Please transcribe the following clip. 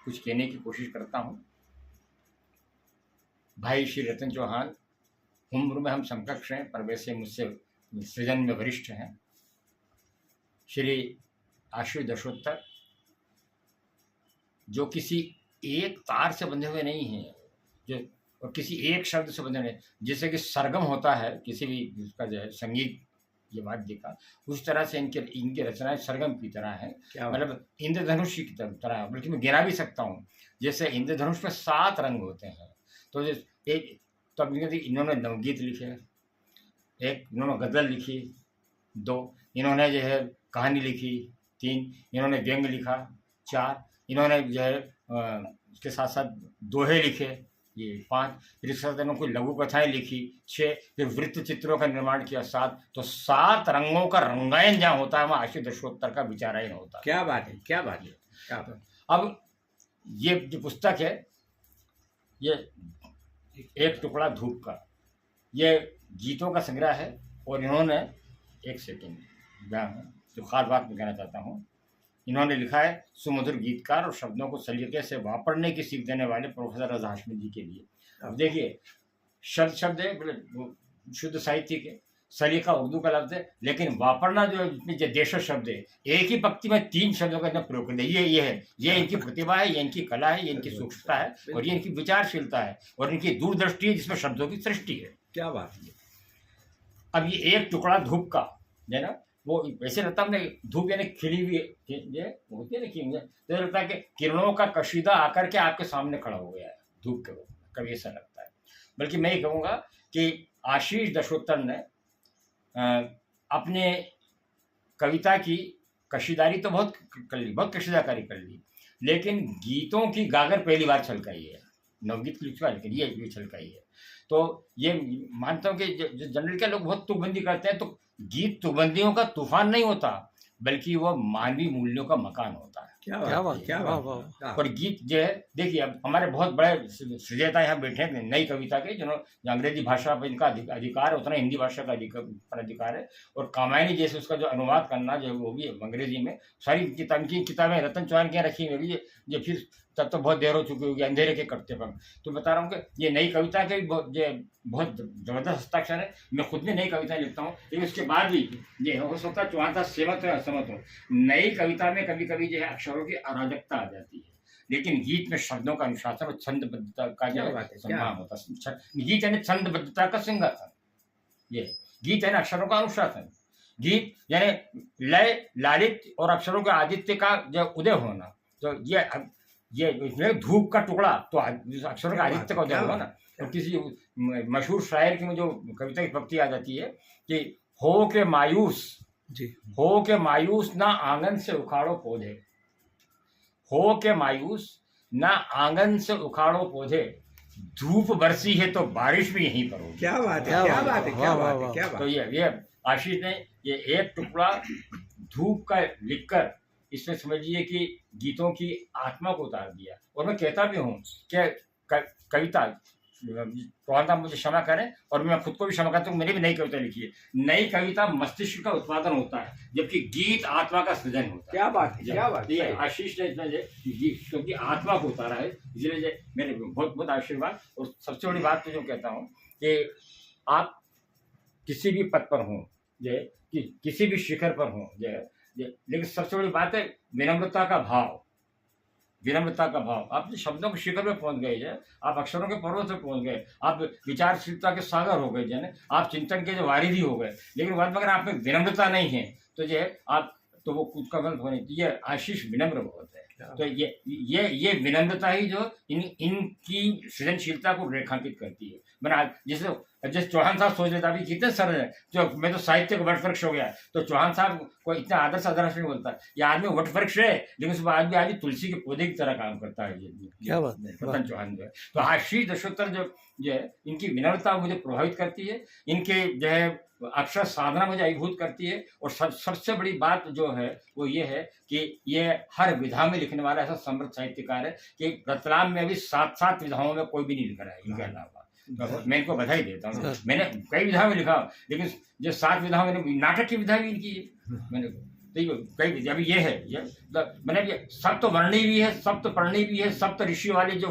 कुछ कहने की कोशिश करता हूँ। भाई श्री रतन चौहान, उम्र में हम समकक्ष हैं पर वैसे मुझसे सृजन में वरिष्ठ हैं। श्री आशीष दशोत्तर जो किसी एक तार से बंधे हुए नहीं हैं, जो और किसी एक शब्द से बंधे नहीं, जैसे कि सरगम होता है किसी भी उसका जो है संगीत ये वाद्य का, उस तरह से इनकी रचनाएं सरगम की तरह हैं। मतलब इंद्रधनुष की तरह है, बल्कि मैं गिना भी सकता हूँ। जैसे इंद्रधनुष में 7 रंग होते हैं, तो एक तो अब इन्होंने नवगीत लिखे, एक इन्होंने गज़ल लिखी, 2 इन्होंने जो है कहानी लिखी, 3 इन्होंने व्यंग लिखा, 4 इन्होंने जो है उसके साथ साथ दोहे लिखे, ये 5 फिर इसके साथ इन्होंने कोई लघु कथाएं लिखी, 6 फिर वृत्त चित्रों का निर्माण किया, 7 तो 7 रंगों का रंगायन जहाँ होता है वहाँ आशीष दशोत्तर का विचारायन होता है। क्या बात है, क्या बात है, क्या बात। अब ये जो पुस्तक है, ये एक टुकड़ा धूप का, ये गीतों का संग्रह है। और इन्होंने एक सेकेंड जो खास बात मैं कहना चाहता हूँ, इन्होंने लिखा है सुमधुर गीतकार और शब्दों को सलीके से वापरने की सीख देने वाले प्रोफेसर रज़ा हाशमी जी के लिए। अब देखिए, शब्द है शुद्ध साहित्य के, सलीका उर्दू का लफ्ज है, लेकिन वापरना जो देशो शब्द है, एक ही पंक्ति में 3 शब्दों का प्रयोग कर दिया। ये है, ये इनकी प्रतिभा है, ये इनकी कला है, ये इनकी सूक्ष्मता है और ये इनकी विचारशीलता है और इनकी दूरदृष्टि है जिसमें शब्दों की सृष्टि है। क्या बात है। अब ये एक टुकड़ा धूप का है ना, वो वैसे लगता है धूप यानी खिली हुई होती है ना, कि तो लगता है कि किरणों का कशीदा आकर के आपके सामने खड़ा हो गया है धूप के रूप में, कभी ऐसा लगता है। बल्कि मैं ये कहूँगा कि आशीष दशोत्तर ने अपने कविता की कशीदारी तो बहुत कर ली, बहुत कशीदाकारी कर ली, लेकिन गीतों की गागर पहली बार छलकाई है। नवगीत की लिखा, लेकिन ये छलकाई है। तो ये मानता हूँ कि जो जनरल के लोग बहुत तुकबंदी करते हैं, तो गीत तुकबंदियों का तूफान नहीं होता, बल्कि वह मानवीय मूल्यों का मकान होता है। क्या बात। और गीत जो है, देखिए अब हमारे बहुत बड़े सृजयता यहाँ बैठे हैं नई कविता के, जिन्होंने अंग्रेजी भाषा पर इनका अधिकार है, उतना हिंदी भाषा का अधिकार है। और कामायनी जैसे उसका जो अनुवाद करना जो वो भी अंग्रेजी में, सारी किताबें रतन चौहान की रखी हुई, ये फिर तब तो बहुत देर हो चुकी होगी, अंधेरे के कटते पर। तो बता रहा हूँ कि ये नई कविता के भी बहुत जबरदस्त हस्ताक्षर है। मैं खुद भी नई कविताएं लिखता हूँ, लेकिन उसके बाद भी ये हो सकता है चौहान साहब सहमत हो असहमत हो, नई कविता में कभी कभी जो है अक्षरों की अराजकता आ जाती है, लेकिन गीत में शब्दों का अनुशासन और छंदबद्धता का जो सम्मान होता है। गीत यानी छंदबद्धता का सिंहासन, ये गीत यानी अक्षरों का अनुशासन, गीत यानी लय लालित और अक्षरों के आदित्य का जो उदय होना। तो ये धूप का टुकड़ा तो अक्षरों का आदित्य का उदय होगा ना। तो किसी मशहूर शायर की जो कविता की पंक्ति आ जाती है कि हो के मायूस ना आंगन से उखाड़ो पौधे, हो के मायूस ना आंगन से उखाड़ो पौधे, धूप बरसी है तो बारिश भी यहीं पर होगी। क्या बात है, क्या बात है, क्या बात है, क्या बात। तो ये आशीष ने ये एक टुकड़ा धूप का लिखकर इसमें समझिए कि गीतों की आत्मा को उतार दिया। और मैं कहता भी हूँ कि कविता, चौहान साहब मुझे क्षमा करें और मैं खुद को भी क्षमा करता हूँ, मैंने भी नई कविता लिखी है। नई कविता मस्तिष्क का उत्पादन होता है, जबकि गीत आत्मा का सृजन होता है। क्या बात है, क्या बात है। आशीष ने क्योंकि आत्मा को उतारा है, इसलिए मेरे बहुत बहुत आशीर्वाद। और सबसे बड़ी बात तो जो कहता हूँ कि आप किसी भी पद पर हों, किसी भी शिखर पर हों, लेकिन सबसे बड़ी बात है विनम्रता का भाव। विनम्रता का भाव, आप शब्दों के शिखर में पहुंच गए, आप अक्षरों के पर्वत पर पहुंच गए, आप विचारशीलता के सागर हो गए, आप चिंतन के जो वारिधि हो गए, लेकिन बाद में अगर आप में विनम्रता नहीं है तो आप तो वो कुछ का गलत होने। ये आशीष विनम्र बहुत है। तो ये विनम्रता ही जो इनकी सृजनशीलता को रेखांकित करती है। मैंने जैसे चौहान साहब सोच लेता अभी कितने सरल है, जो मैं तो साहित्य का वटवृक्ष हो गया, तो चौहान साहब को इतना आदर से आदर नहीं बोलता। ये आदमी वटवृक्ष है, लेकिन उस आदमी आज तुलसी के पौधे की तरह काम करता है। क्या बात, रतन चौहान जो है, तो आशीष दशोत्तर जो है इनकी विनम्रता मुझे प्रभावित करती है, इनके जो है अक्षर साधना मुझे अभिभूत करती है। और सबसे बड़ी बात जो है वो ये है कि ये हर विधा में लिखने वाला ऐसा समृद्ध साहित्यकार है कि रतलाम में अभी 7 विधाओं में कोई भी नहीं लिख रहा है इनके अलावा। मैं इनको बधाई देता हूँ। मैंने कई विधा में लिखा, लेकिन जो 7 विधाओं में नाटक की विधा भी इनकी है मैंने। देखिए कई अभी ये है ये मैंने ये सप्तवर्णी भी है, सप्तपर्णी भी है, सप्त ऋषि वाले जो